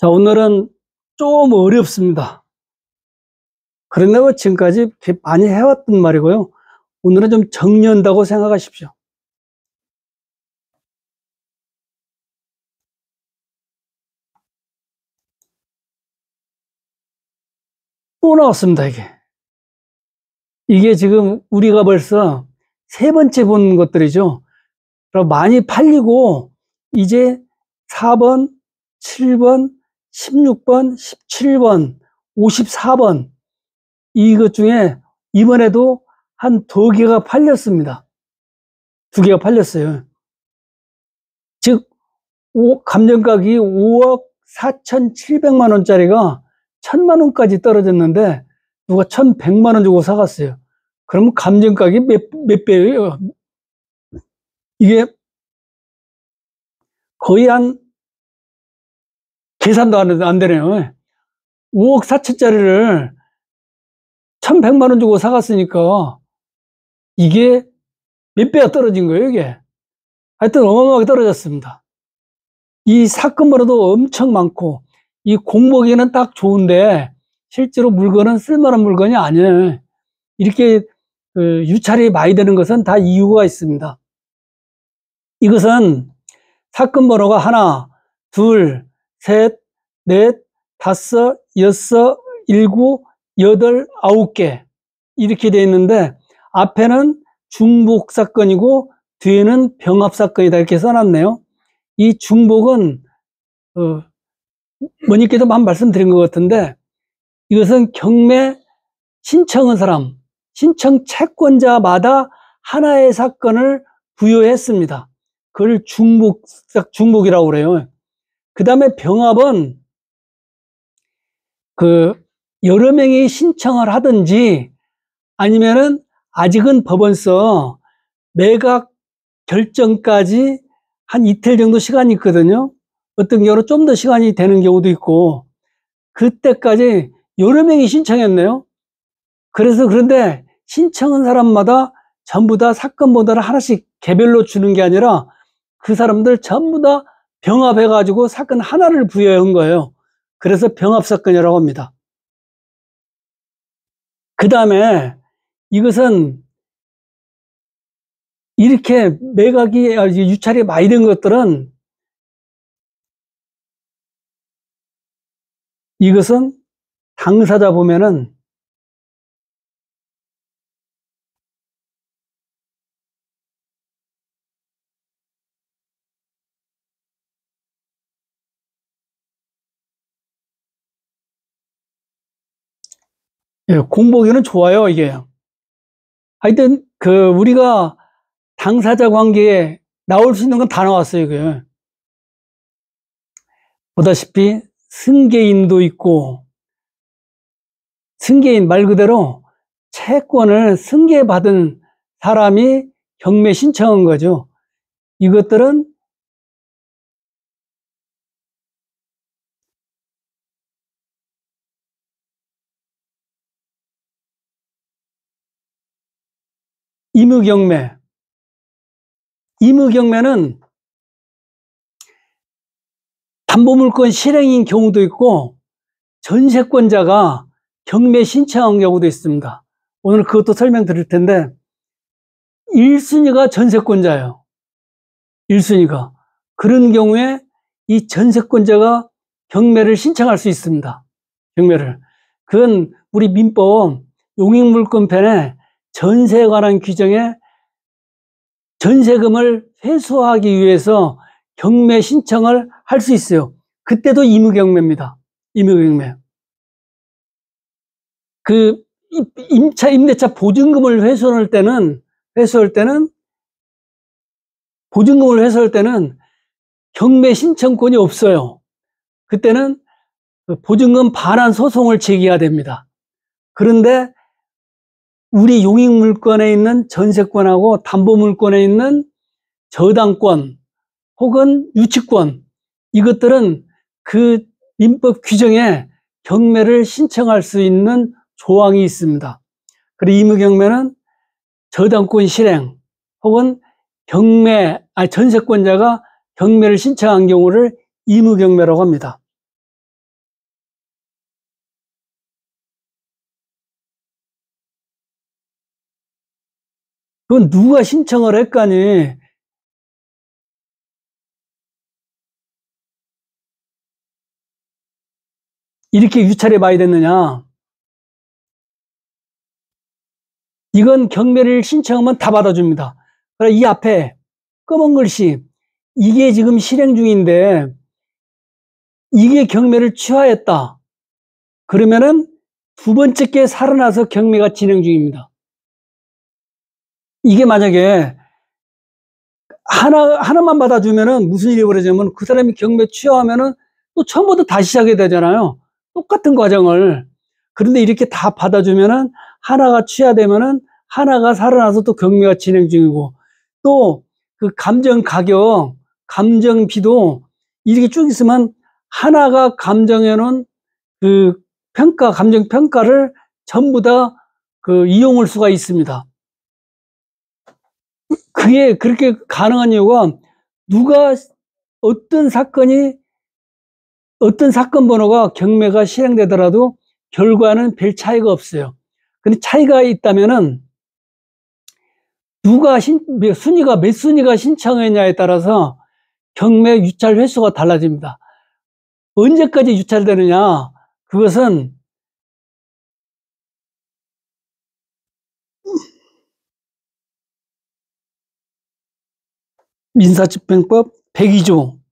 자, 오늘은 좀 어렵습니다. 그런데 뭐 지금까지 이렇게 많이 해왔던 말이고요. 오늘은 좀 정리한다고 생각하십시오. 또 나왔습니다, 이게. 이게 지금 우리가 벌써 세 번째 본 것들이죠. 그럼 많이 팔리고, 이제 4번, 7번, 16번, 17번, 54번, 이것 중에 이번에도 한 2개가 팔렸습니다. 2개가 팔렸어요. 즉, 감정가격이 5억 4,700만 원짜리가 1,000만 원까지 떨어졌는데 누가 1,100만 원 주고 사갔어요. 그러면 감정가격이 몇 배예요? 이게 거의 한 계산도 안 되네요. 5억 4천짜리를 1,100만 원 주고 사갔으니까 이게 몇 배가 떨어진 거예요, 이게. 하여튼 어마어마하게 떨어졌습니다. 이 사건 번호도 엄청 많고, 이 공모기는 딱 좋은데 실제로 물건은 쓸만한 물건이 아니에요. 이렇게 유찰이 많이 되는 것은 다 이유가 있습니다. 이것은 사건 번호가 하나, 둘, 셋, 넷, 다섯, 여섯, 일곱, 여덟, 9개 이렇게 되어 있는데 앞에는 중복 사건이고 뒤에는 병합 사건이다 이렇게 써놨네요. 이 중복은 뭐니께도 한 말씀드린 것 같은데 이것은 경매 신청한 사람, 신청 채권자마다 하나의 사건을 부여했습니다. 그걸 중복이라고 그래요. 그 다음에 병합은 여러 명이 신청을 하든지 아니면은 아직은 법원서 매각 결정까지 한 이틀 정도 시간이 있거든요. 어떤 경우는 좀 더 시간이 되는 경우도 있고 그때까지 여러 명이 신청했네요. 그런데 신청한 사람마다 전부 다 사건 번호를 하나씩 개별로 주는 게 아니라 그 사람들 전부 다 병합해가지고 사건 하나를 부여한 거예요. 그래서 병합사건이라고 합니다. 그 다음에 이것은 이렇게 매각이 유찰이 많이 된 것들은 이것은 당사자 보면은 공보기는 좋아요, 이게. 하여튼 우리가 당사자 관계에 나올 수 있는 건 다 나왔어요, 이게. 보다시피 승계인도 있고 승계인 말 그대로 채권을 승계받은 사람이 경매 신청한 거죠. 이것들은 임의경매. 임의경매는 담보물권 실행인 경우도 있고 전세권자가 경매 신청한 경우도 있습니다. 오늘 그것도 설명드릴 텐데 1순위가 전세권자예요. 1순위가. 그런 경우에 이 전세권자가 경매를 신청할 수 있습니다. 경매를. 그건 우리 민법 용익물권편에 전세에 관한 규정에 전세금을 회수하기 위해서 경매 신청을 할 수 있어요. 그때도 임의경매입니다. 임의경매. 임대차 보증금을 회수할 때는 경매 신청권이 없어요. 그때는 보증금 반환 소송을 제기해야 됩니다. 그런데 우리 용익물권에 있는 전세권하고 담보물권에 있는 저당권 혹은 유치권 이것들은 그 민법 규정에 경매를 신청할 수 있는 조항이 있습니다. 그리고 임의경매는 저당권 실행 혹은 전세권자가 경매를 신청한 경우를 임의경매라고 합니다. 그건 누가 신청을 했까니 이렇게 유찰해 봐야 됐느냐. 이건 경매를 신청하면 다 받아줍니다. 이 앞에 검은 글씨, 이게 지금 실행 중인데 이게 경매를 취하했다. 그러면은 두 번째 게 살아나서 경매가 진행 중입니다. 이게 만약에 하나만 받아주면은 무슨 일이 벌어지냐면 그 사람이 경매 취하하면은 또 처음부터 다시 시작해야 되잖아요. 똑같은 과정을. 그런데 이렇게 다 받아주면은 하나가 취하되면은 하나가 살아나서 또 경매가 진행 중이고 또 그 감정 가격, 감정비도 이렇게 쭉 있으면 하나가 감정해 놓은 그 평가, 감정 평가를 전부 다 그 이용할 수가 있습니다. 그게 그렇게 가능한 이유가 누가 어떤 사건 번호가 경매가 실행되더라도 결과는 별 차이가 없어요. 근데 차이가 있다면은 순위가 몇 순위가 신청했냐에 따라서 경매 유찰 횟수가 달라집니다. 언제까지 유찰되느냐? 그것은 민사집행법 102조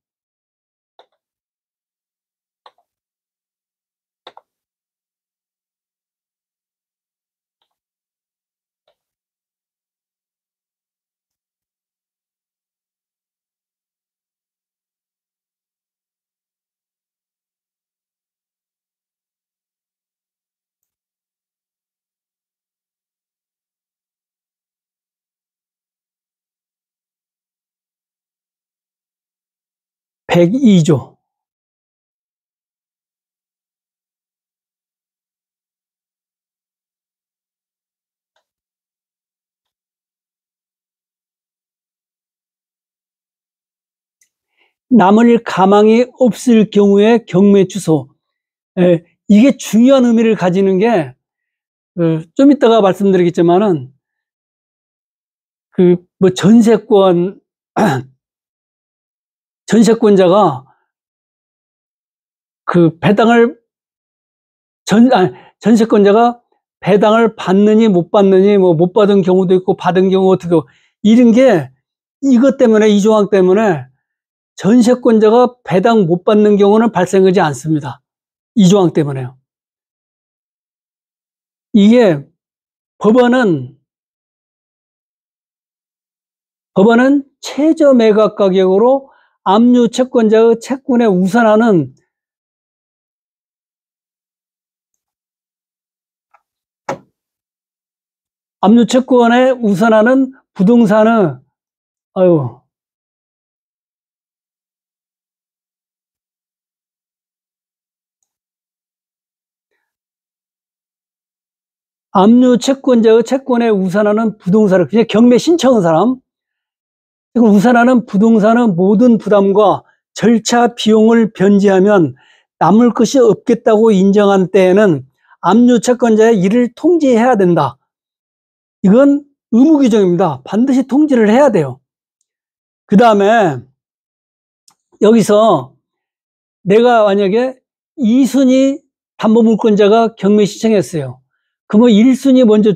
102조. 남을 가망이 없을 경우에 경매 취소. 이게 중요한 의미를 가지는 게, 좀 이따가 말씀드리겠지만은, 전세권자가 전세권자가 배당을 받느니 못 받느니, 못 받은 경우도 있고, 받은 경우 어떻게, 이런 게, 이것 때문에, 이 조항 때문에 전세권자가 배당 못 받는 경우는 발생하지 않습니다. 이 조항 때문에요. 이게 법원은 최저 매각 가격으로 압류 채권자의 채권에 우선하는 압류 채권에 우선하는 부동산의 압류 채권자의 채권에 우선하는 부동산을 그냥 경매 신청한 사람 우선하는 부동산의 모든 부담과 절차 비용을 변제하면 남을 것이 없겠다고 인정한 때에는 압류 채권자의 이를 통지해야 된다. 이건 의무 규정입니다. 반드시 통지를 해야 돼요. 그 다음에 여기서 내가 만약에 2순위 담보물권자가 경매 신청했어요. 그러면 1순위 먼저,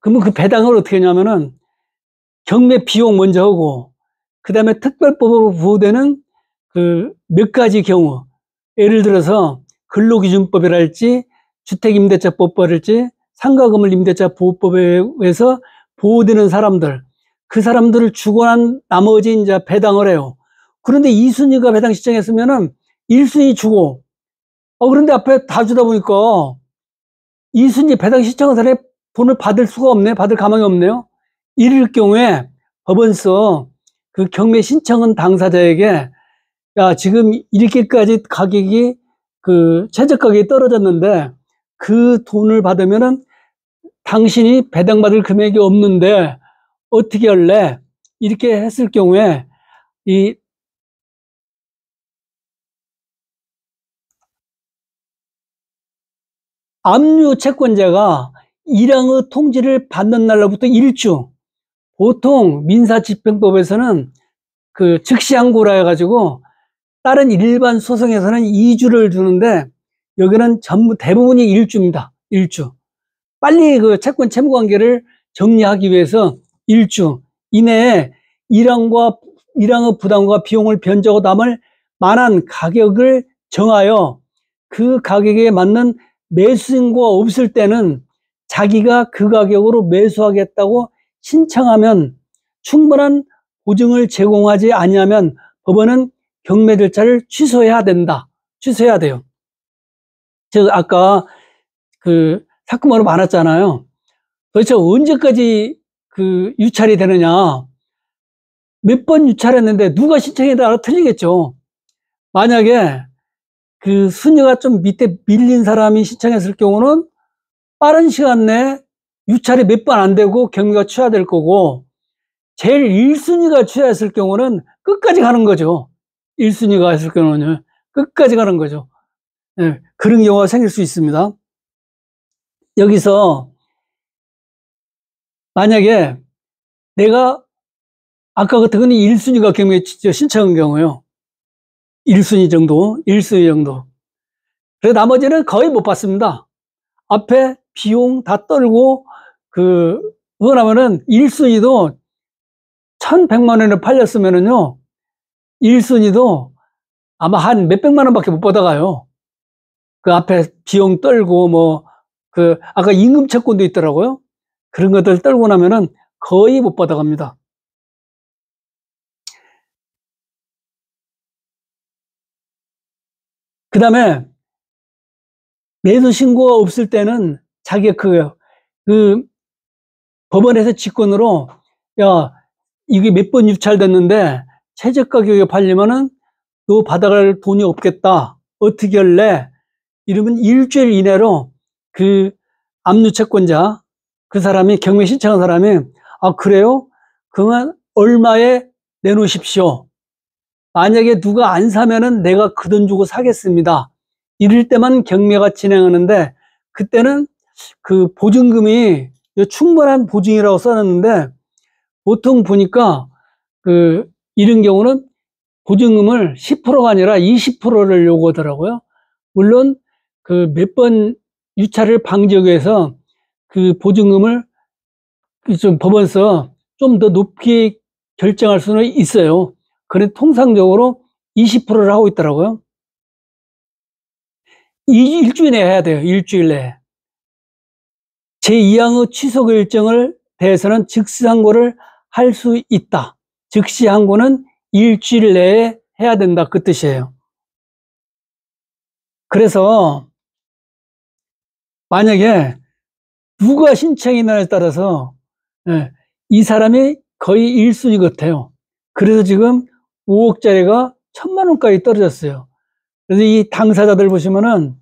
그러면 그 배당을 어떻게 하냐면은 경매 비용 먼저 하고, 그 다음에 특별법으로 부호되는 그 몇 가지 경우, 예를 들어서 근로기준법이랄지, 주택임대차법이랄지, 상가건물 임대차 보호법에 의해서 보호되는 사람들, 그 사람들을 주고 난 나머지 이제 배당을 해요. 그런데 2순위가 배당 신청했으면은 1순위 주고, 그런데 앞에 다 주다 보니까 2순위 배당 신청한 사람이 돈을 받을 수가 없네, 받을 가망이 없네요. 이럴 경우에 법원서 그 경매 신청한 당사자에게 야, 지금 이렇게까지 가격이 최저 가격이 떨어졌는데 그 돈을 받으면은 당신이 배당받을 금액이 없는데 어떻게 할래? 이렇게 했을 경우에 이 압류 채권자가 1항의 통지를 받는 날로부터 1주, 보통 민사집행법에서는 그 즉시항고라 해가지고 다른 일반 소송에서는 2주를 주는데 여기는 전부 대부분이 1주입니다. 1주. 빨리 그 채권 채무 관계를 정리하기 위해서 1주 이내에 일항의 부담과 비용을 변제하고 남을 만한 가격을 정하여 그 가격에 맞는 매수인고가 없을 때는 자기가 그 가격으로 매수하겠다고 신청하면 충분한 보증을 제공하지 아니하면 법원은 경매 절차를 취소해야 된다. 취소해야 돼요. 즉 아까 그 사건으로 많았잖아요. 도대체 언제까지 그 유찰이 되느냐. 몇 번 유찰했는데 누가 신청에 따라 틀리겠죠. 만약에 그 순위가 좀 밑에 밀린 사람이 신청했을 경우는 빠른 시간 내에 유찰이 몇 번 안 되고 경매가 취하될 거고, 제일 1순위가 취하했을 경우는 끝까지 가는 거죠. 1순위가 했을 경우는 끝까지 가는 거죠. 네, 그런 경우가 생길 수 있습니다. 여기서 만약에 내가 아까 같은 건 1순위가 경매에 신청한 경우요. 1순위 정도. 그래서 나머지는 거의 못 받습니다. 앞에 비용 다 떨고, 그러면은 1순위도 1,100만 원에 팔렸으면은요, 1순위도 아마 한 몇백만 원밖에 못 받아가요. 그 앞에 비용 떨고, 아까 임금 채권도 있더라고요. 그런 것들 떨고 나면은 거의 못 받아갑니다. 그 다음에 매수 신고가 없을 때는 자기가 그 법원에서 직권으로, 야, 이게 몇 번 유찰됐는데 최저가 가격에 팔리면은 너 받아갈 돈이 없겠다. 어떻게 할래? 이러면 일주일 이내로 그 압류 채권자, 그 사람이 경매 신청한 사람이, 아, 그래요? 그러면 얼마에 내놓으십시오. 만약에 누가 안 사면은 내가 그 돈 주고 사겠습니다. 이럴 때만 경매가 진행하는데, 그때는 그 보증금이 충분한 보증이라고 써놨는데, 보통 보니까 이런 경우는 보증금을 10%가 아니라 20%를 요구하더라고요. 물론 그 몇 번 유찰을 방지하기 위해서 그 보증금을 좀 법원에서 좀 더 높게 결정할 수는 있어요. 그런데 통상적으로 20%를 하고 있더라고요. 일주일 내에 해야 돼요. 일주일 내에. 제2항의 취소 일정을 대해서는 즉시항고를 할 수 있다. 즉시항고는 일주일 내에 해야 된다. 그 뜻이에요. 그래서 만약에 누가 신청했느냐에 따라서 이 사람이 거의 1순위 같아요. 그래서 지금 5억짜리가 1,000만 원까지 떨어졌어요. 그래서 이 당사자들 보시면은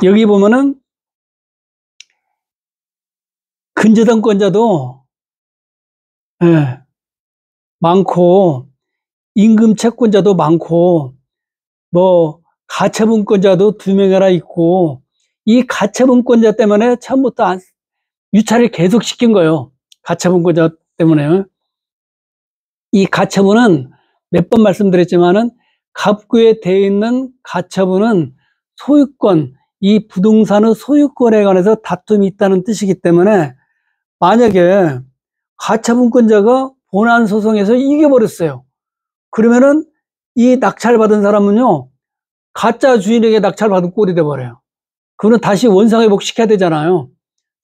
여기 보면은 근저당권자도 많고, 임금 채권자도 많고, 가처분권자도 2명이나 있고, 이 가처분권자 때문에 처음부터 유찰을 계속 시킨 거예요. 가처분권자 때문에. 이 가처분은 몇 번 말씀드렸지만은 갑구에 되어 있는 가처분은 소유권, 이 부동산의 소유권에 관해서 다툼이 있다는 뜻이기 때문에 만약에 가처분권자가 본안 소송에서 이겨버렸어요. 그러면은 이 낙찰받은 사람은요, 가짜 주인에게 낙찰받은 꼴이 돼버려요. 그거는 다시 원상회복 시켜야 되잖아요.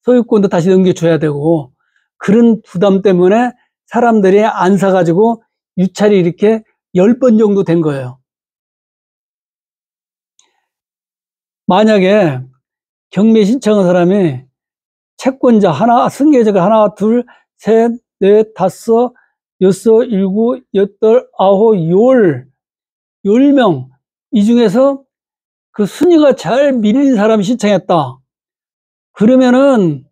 소유권도 다시 넘겨줘야 되고, 그런 부담 때문에 사람들이 안 사가지고 유찰이 이렇게 10번 정도 된 거예요. 만약에 경매 신청한 사람이 채권자 하나, 승계자가 하나, 둘, 셋, 넷, 다섯, 여섯, 일곱, 여덟, 아홉, 10명. 이 중에서 그 순위가 잘 밀린 사람이 신청했다. 그러면은,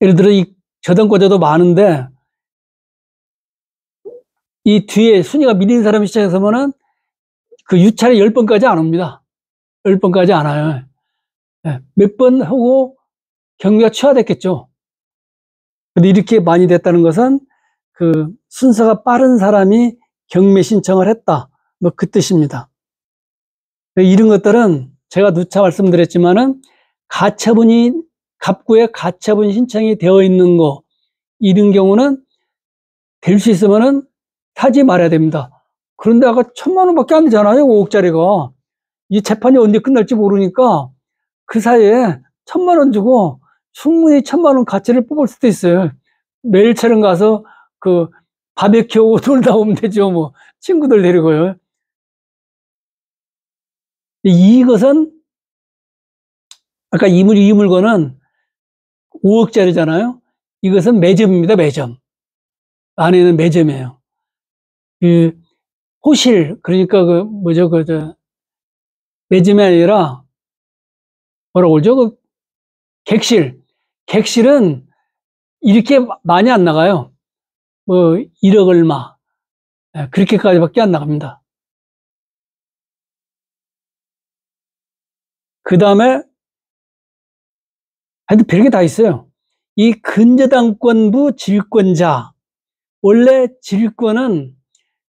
예를 들어 이 저당권자도 많은데, 이 뒤에 순위가 밀린 사람이 신청했으면은 그 유찰에 10번까지 안 옵니다. 10번까지 안 와요. 몇 번 하고 경매가 취하됐겠죠. 근데 이렇게 많이 됐다는 것은 그 순서가 빠른 사람이 경매 신청을 했다. 뭐 그 뜻입니다. 이런 것들은 제가 누차 말씀드렸지만은 갑구에 가처분 신청이 되어 있는 거, 이런 경우는 될 수 있으면은 사지 말아야 됩니다. 그런데 아까 1,000만 원밖에 안 되잖아요, 5억짜리가. 이 재판이 언제 끝날지 모르니까 그 사이에 1,000만 원 주고 충분히 1,000만 원 가치를 뽑을 수도 있어요. 매일처럼 가서 그 바베큐 하고 놀다 오면 되죠, 뭐. 친구들 데리고요. 이것은 아까 이 물건은 5억짜리잖아요. 이것은 매점입니다, 매점. 안에는 매점이에요. 그 호실, 그러니까 매점이 아니라 뭐라고 그러죠? 그 객실. 객실은 이렇게 많이 안 나가요. 뭐 1억 얼마. 그렇게까지밖에 안 나갑니다. 그 다음에 하여튼 별게 다 있어요. 이 근저당권부 질권자. 원래 질권은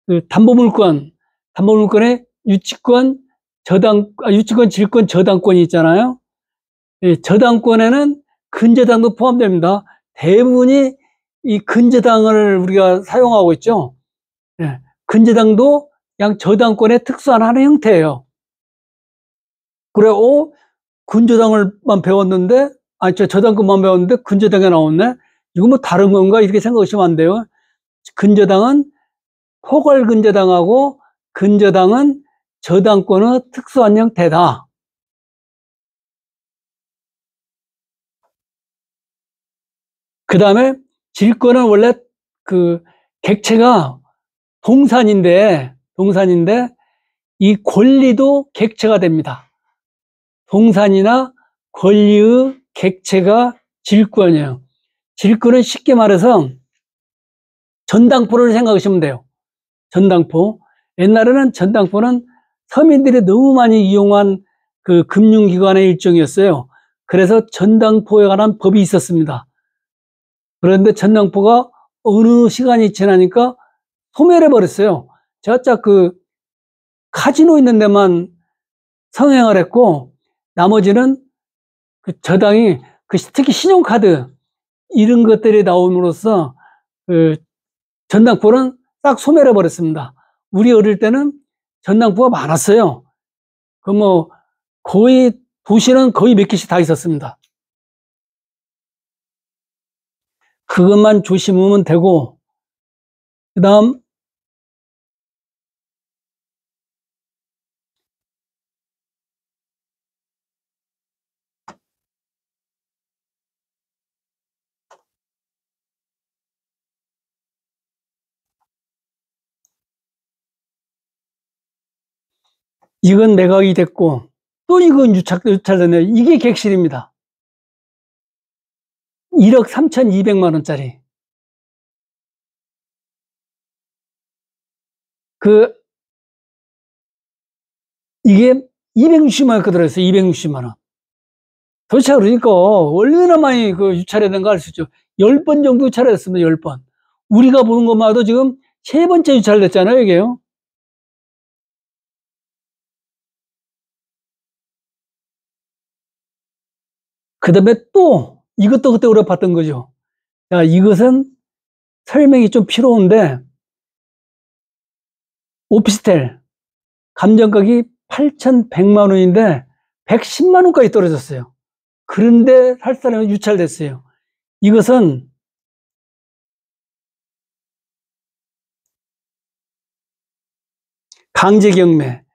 그 담보물권의 유치권, 유치권, 질권, 저당권이 있잖아요. 저당권에는 근저당도 포함됩니다. 대부분이 이 근저당을 우리가 사용하고 있죠. 근저당도 그냥 저당권의 특수한 하나의 형태예요. 그래, 근저당을만 배웠는데, 저당권만 배웠는데 근저당이 나왔네? 이거 뭐 다른 건가? 이렇게 생각하시면 안 돼요. 근저당은 포괄근저당하고 근저당은 저당권의 특수한 형태다. 그 다음에 질권은 원래 그 객체가 동산인데 이 권리도 객체가 됩니다. 동산이나 권리의 객체가 질권이에요. 질권은 쉽게 말해서 전당포를 생각하시면 돼요. 전당포. 옛날에는 전당포는 서민들이 너무 많이 이용한 그 금융기관의 일종이었어요. 그래서 전당포에 관한 법이 있었습니다. 그런데 전당포가 어느 시간이 지나니까 소멸해 버렸어요. 저짝 그 카지노 있는 데만 성행을 했고, 나머지는 그 저당이 특히 신용카드 이런 것들이 나옴으로써 그 전당포는 딱 소멸해 버렸습니다. 우리 어릴 때는 전당포가 많았어요. 그 뭐 거의 도시는 거의 몇 개씩 다 있었습니다. 그것만 조심하면 되고, 그 다음 이건 매각이 됐고 또 이건 유찰됐네요. 이게 객실입니다. 1억 3,200만 원짜리. 이게 260만 원 들어있어요. 260만 원. 도대체 그러니까 얼마나 많이 그 유찰했는가 알 수 있죠. 10번 정도 유찰했습니다. 10번. 우리가 보는 것만 해도 지금 3번째 유찰됐잖아요, 이게요. 그 다음에 또 이것도 그때 우리가 봤던 거죠. 자, 이것은 설명이 좀 필요한데, 오피스텔 감정가격이 8,100만 원인데 110만 원까지 떨어졌어요. 그런데 살 사람이 유찰됐어요. 이것은 강제경매.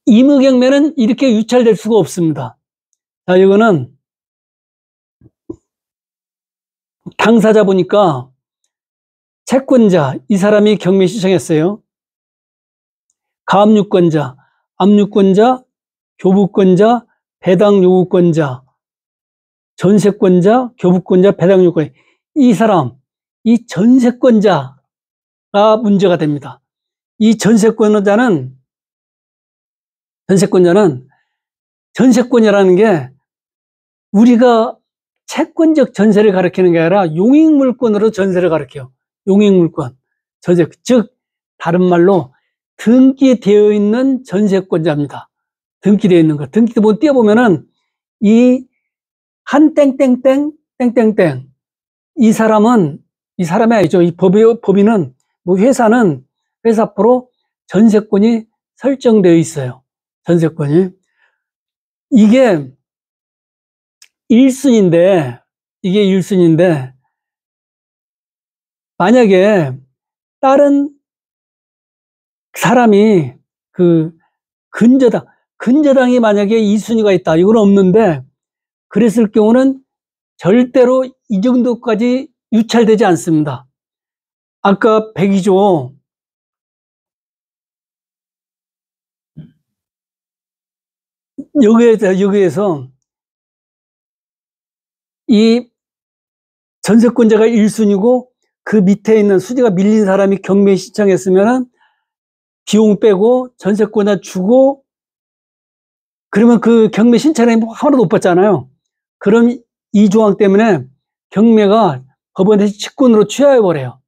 임의경매는 이렇게 유찰될 수가 없습니다. 자, 이거는 당사자 보니까 채권자, 이 사람이 경매 신청했어요. 가압류권자, 압류권자, 교부권자, 배당 요구권자, 전세권자, 교부권자, 배당 요구권자. 이 사람, 이 전세권자가 문제가 됩니다. 이 전세권자는 전세권이라는 게 우리가 채권적 전세를 가리키는 게 아니라 용익물권으로 전세를 가리켜요. 용익물권. 전세, 즉 다른 말로 등기되어 있는 전세권자입니다. 등기되어 있는 거. 등기 뭐 띄워보면은 이 한 땡땡땡 땡땡땡 이 사람이 아니죠. 이 법인은 뭐 회사는 회사 앞으로 전세권이 설정되어 있어요. 전세권이. 이게 1순인데 만약에 다른 사람이 근저당이 만약에 2순위가 있다. 이건 없는데 그랬을 경우는 절대로 이 정도까지 유찰되지 않습니다. 아까 102조 여기에서 이 전세권자가 1순위고 그 밑에 있는 수지가 밀린 사람이 경매 신청했으면 비용 빼고 전세권자 주고 그러면 그 경매 신청에 하나도 못 받잖아요. 그럼 이 조항 때문에 경매가 법원에서 직권으로 취하해버려요.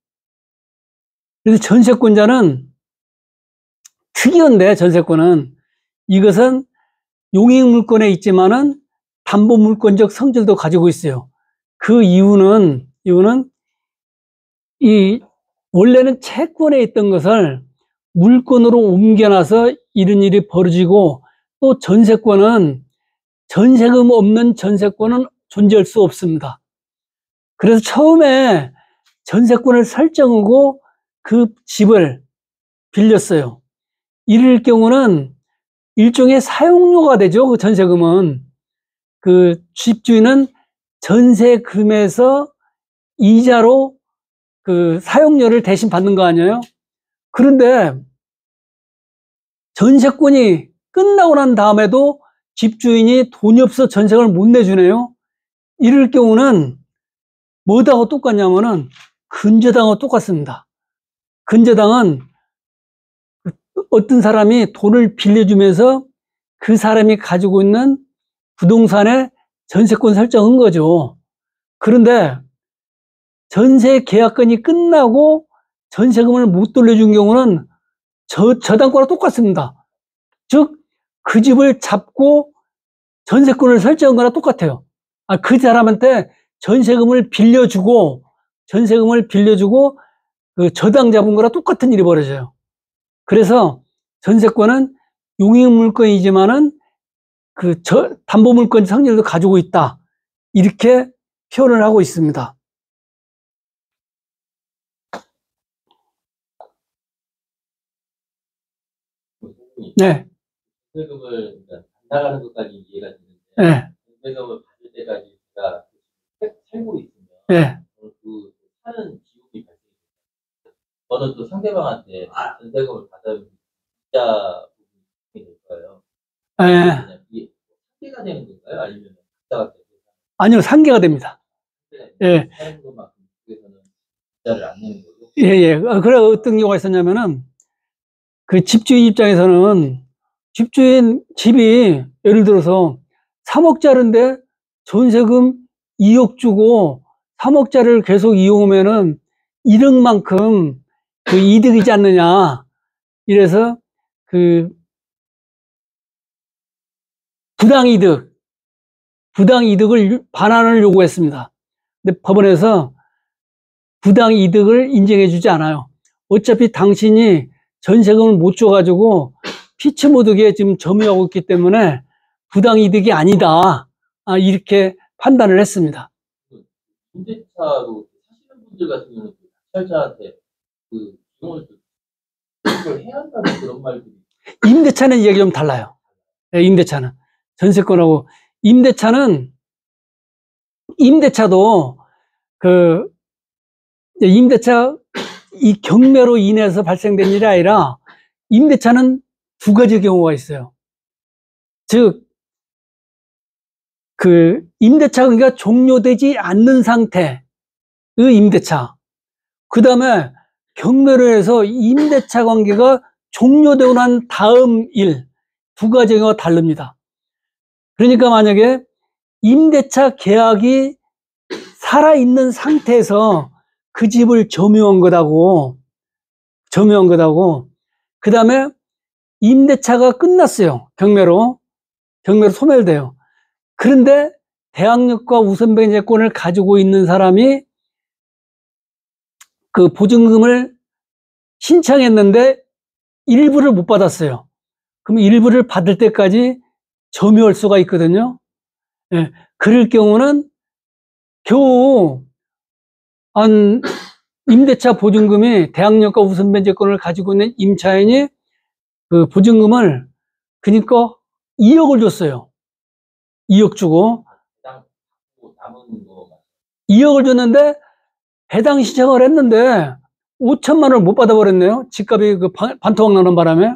그래서 전세권자는 특이한데 전세권은 이것은 용익물권에 있지만은 담보물권적 성질도 가지고 있어요. 그 이유는 이 원래는 채권에 있던 것을 물권으로 옮겨놔서 이런 일이 벌어지고 또 전세금 없는 전세권은 존재할 수 없습니다. 그래서 처음에 전세권을 설정하고 그 집을 빌렸어요. 이럴 경우는 일종의 사용료가 되죠. 그 전세금은. 그 집주인은 전세금에서 이자로 그 사용료를 대신 받는 거 아니에요? 그런데 전세권이 끝나고 난 다음에도 집주인이 돈이 없어 전세금을 못 내주네요. 이럴 경우는 뭐하고 똑같냐면은 근저당하고 똑같습니다. 근저당은 어떤 사람이 돈을 빌려주면서 그 사람이 가지고 있는 부동산에 전세권 설정한 거죠. 그런데 전세 계약건이 끝나고 전세금을 못 돌려준 경우는 저당권과 똑같습니다. 즉, 그 집을 잡고 전세권을 설정한 거나 똑같아요. 그 사람한테 전세금을 빌려주고 그 저당 잡은 거랑 똑같은 일이 벌어져요. 그래서 전세권은 용익물권이지만은 담보물권 성질도 가지고 있다. 이렇게 표현을 하고 있습니다. 네. 전세금을 나가는 것까지 이해가 되는데, 네. 전세금을 받을 때까지 제가 살고 있으면, 네. 그 사는 비용이 발생해요. 저는 또 상대방한테 전세금을 받으면 진짜 부분이 될 거예요. 네. 이게 상계가 되는 건가요? 아니면 각자가 되는 건가요? 아니요, 상계가 됩니다. 예. 사는 것만큼 그에서는 진짜를 안 내는 거고. 예. 그래 어떤 경우가 있었냐면은 그 집주인 입장에서는 집주인 집이 예를 들어서 3억짜리인데 전세금 2억 주고 3억짜리를 계속 이용하면은 1억만큼 그 이득이지 않느냐. 이래서 그 부당이득을 반환을 요구했습니다. 근데 법원에서 부당이득을 인정해 주지 않아요. 어차피 당신이 전세금을 못 줘가지고 피치 못하게 지금 점유하고 있기 때문에 부당이득이 아니다. 이렇게 판단을 했습니다. 임대차로 사시는 분들 같은 경우는 낙찰자한테 그 비용을 해야 한다는 그런 말들이. 임대차는 이야기 좀 달라요. 네, 임대차는. 전세권하고. 임대차도 임대차 이 경매로 인해서 발생된 일이 아니라 임대차는 두 가지 경우가 있어요. 즉, 임대차가 그러니까 종료되지 않는 상태의 임대차. 그 다음에 경매로 해서 임대차 관계가 종료되고 난 다음 일, 두 가지 경우가 다릅니다. 그러니까 만약에 임대차 계약이 살아있는 상태에서 그 집을 점유한 거다고, 그 다음에 임대차가 끝났어요. 경매로 소멸돼요. 그런데 대항력과 우선변제권을 가지고 있는 사람이 그 보증금을 신청했는데 일부를 못 받았어요. 그럼 일부를 받을 때까지 점유할 수가 있거든요. 예, 그럴 경우는 겨우 한 임대차 보증금이 대항력과 우선변제권을 가지고 있는 임차인이 그 보증금을 그러니까 2억을 줬어요. 2억 주고 남은 거 2억을 줬는데 배당 신청을 했는데 5천만 원을 못 받아버렸네요. 집값이 그 반토막 나는 바람에.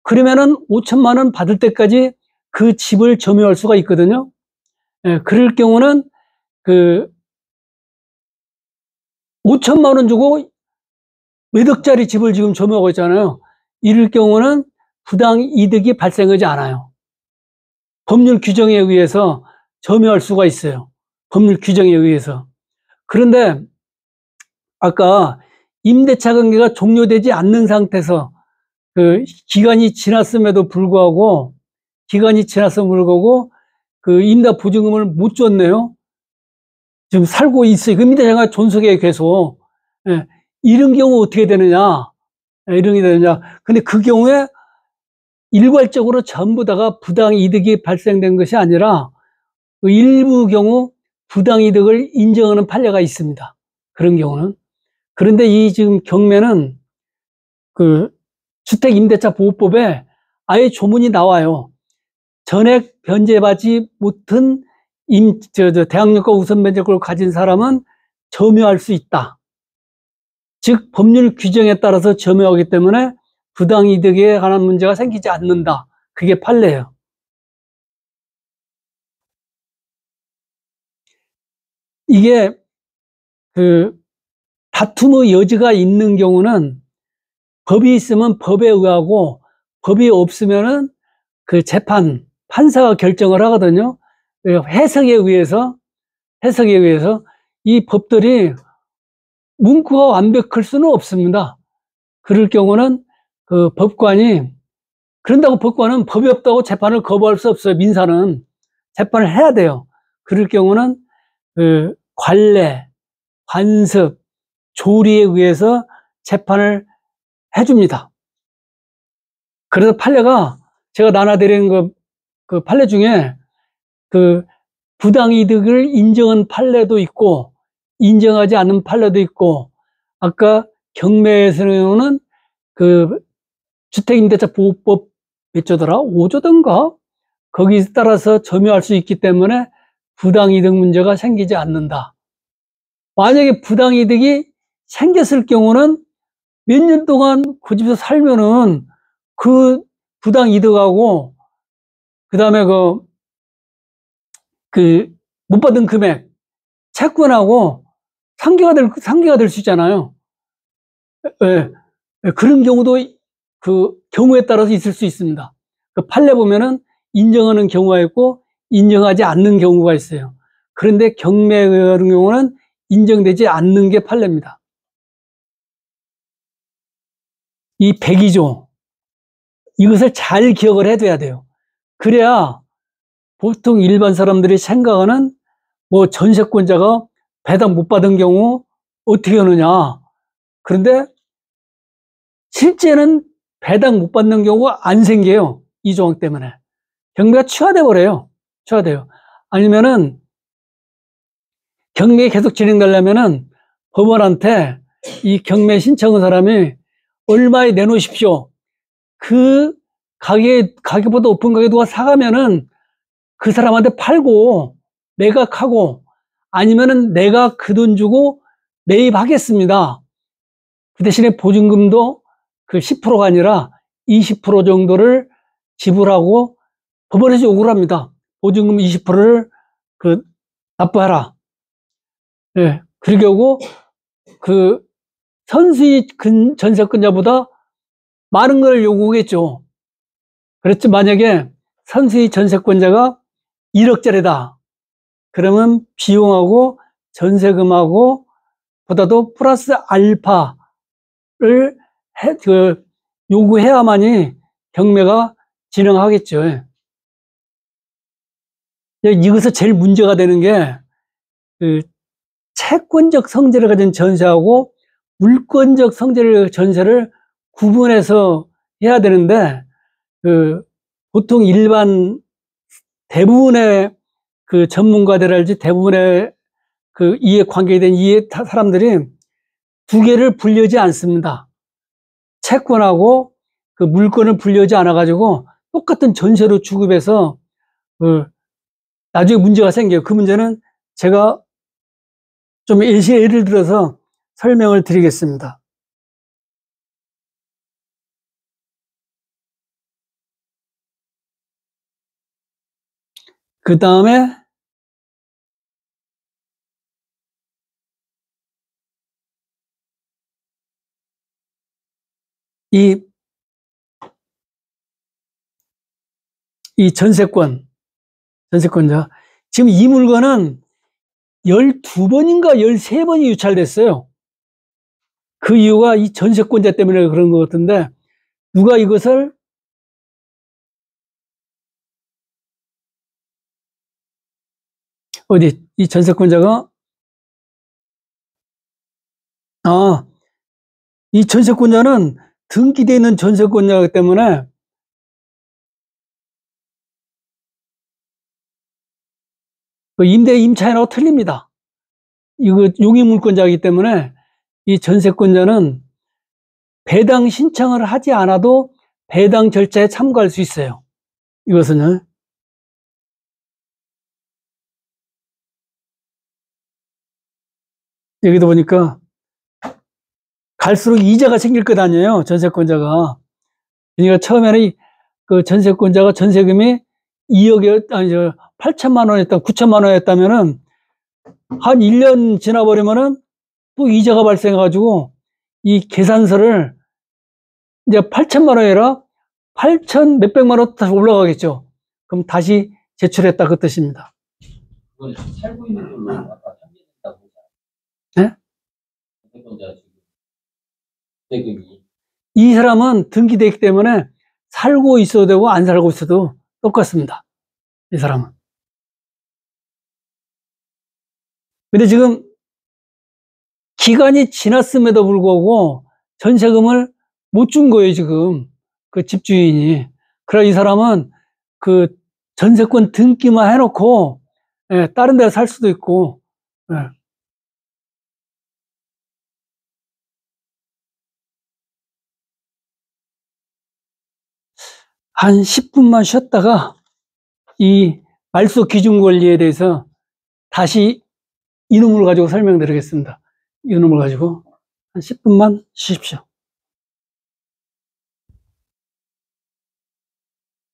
그러면은 5천만 원 받을 때까지 그 집을 점유할 수가 있거든요. 예, 그럴 경우는 그 5천만 원 주고 몇 억짜리 집을 지금 점유하고 있잖아요. 이럴 경우는 부당 이득이 발생하지 않아요. 법률 규정에 의해서 점유할 수가 있어요. 법률 규정에 의해서. 그런데 아까 임대차 관계가 종료되지 않는 상태에서 그 기간이 지났음에도 불구하고 그 임대 보증금을 못 줬네요. 지금 살고 있어요. 그 임대차가 존속해 계속. 예, 이런 경우 어떻게 되느냐? 이런 게 되느냐? 근데 그 경우에 일괄적으로 전부 다가 부당 이득이 발생된 것이 아니라 그 일부 경우 부당 이득을 인정하는 판례가 있습니다. 그런 경우는. 그런데 이 지금 경매는 그 주택임대차보호법에 아예 조문이 나와요. 전액 변제받지 못한 대항력과 우선변제권을 가진 사람은 점유할 수 있다. 즉 법률 규정에 따라서 점유하기 때문에 부당이득에 관한 문제가 생기지 않는다. 그게 판례예요. 이게 그 다툼의 여지가 있는 경우는 법이 있으면 법에 의하고 법이 없으면은 그 판사가 결정을 하거든요. 해석에 의해서 이 법들이 문구가 완벽할 수는 없습니다. 그럴 경우는 그 법관이 그런다고 법관은 법이 없다고 재판을 거부할 수 없어요. 민사는 재판을 해야 돼요. 그럴 경우는 그 관례, 관습, 조리에 의해서 재판을 해줍니다. 그래서 판례가 제가 나눠드리는 그 판례 중에 그 부당이득을 인정한 판례도 있고 인정하지 않은 판례도 있고 아까 경매에서는 그 주택임대차보호법 몇 조더라? 5조던가? 거기에 따라서 점유할 수 있기 때문에 부당이득 문제가 생기지 않는다. 만약에 부당이득이 생겼을 경우는 몇 년 동안 그 집에서 살면은 그 부당이득하고 그 다음에 못 받은 금액, 채권하고 상계가 될 수 있잖아요. 예, 그런 경우도 그 경우에 따라서 있을 수 있습니다. 그 판례 보면은 인정하는 경우가 있고 인정하지 않는 경우가 있어요. 그런데 경매 같은 경우는 인정되지 않는 게 판례입니다. 이 102조 이것을 잘 기억을 해둬야 돼요. 그래야 보통 일반 사람들이 생각하는 뭐 전세권자가 배당 못 받은 경우 어떻게 하느냐. 그런데 실제는 배당 못 받는 경우가 안 생겨요. 이 조항 때문에. 경매가 취하돼 버려요. 취하돼요. 아니면은 경매가 계속 진행되려면은 법원한테 이 경매 신청한 사람이 얼마에 내놓으십시오. 그 가격보다 높은 가격에 누가 사가면은 그 사람한테 팔고 매각하고 아니면은 내가 그 돈 주고 매입하겠습니다. 그 대신에 보증금도 그 10%가 아니라 20% 정도를 지불하고 법원에서 요구를 합니다. 보증금 20%를 납부하라. 예. 그러고 그 선수의 전세권자보다 많은 걸 요구하겠죠. 그렇지, 만약에 선수의 전세권자가 1억짜리다. 그러면 비용하고 전세금하고 보다도 플러스 알파를 요구해야만이 경매가 진행하겠죠. 이것서 제일 문제가 되는 게, 채권적 성질을 가진 전세하고 물권적 성질을 가진 전세를 구분해서 해야 되는데, 보통 일반 대부분의 전문가들랄지 대부분의 관계에 대한 사람들이 두 개를 분류하지 않습니다. 채권하고 물권을 분류하지 않아가지고 똑같은 전세로 취급해서 나중에 문제가 생겨요. 그 문제는 제가 좀 예를 들어서 설명을 드리겠습니다. 그 다음에 이 전세권자. 지금 이 물건은 12번인가 13번이 유찰됐어요. 그 이유가 이 전세권자 때문에 그런 것 같은데, 누가 이것을 이 전세권자가, 이 전세권자는 등기되어 있는 전세권자이기 때문에 임차인하고 틀립니다. 이거 용의물권자이기 때문에 이 전세권자는 배당 신청을 하지 않아도 배당 절차에 참가할 수 있어요. 이것은요. 여기도 보니까 갈수록 이자가 생길 것 아니에요, 전세권자가. 그러니까 처음에는 전세권자가 전세금이 8천만 원이었다, 9천만 원이었다면은 한 1년 지나버리면은 또 이자가 발생해가지고 이 계산서를 이제 8천만 원이라 8천 몇백만 원 다시 올라가겠죠. 그럼 다시 제출했다, 그 뜻입니다. 그건 살고 있는 걸로 아까 참고했다고. 네? 전세권자 지금 세금이. 이 사람은 등기되기 때문에 살고 있어도 되고 안 살고 있어도 똑같습니다. 이 사람은. 근데 지금 기간이 지났음에도 불구하고 전세금을 못 준 거예요, 지금. 그 집주인이. 그래, 이 사람은 전세권 등기만 해놓고, 다른 데 살 수도 있고, 한 10분만 쉬었다가 이 말소 기준 권리에 대해서 다시 이놈을 가지고 설명드리겠습니다. 이놈을 가지고 한 10분만 쉬십시오.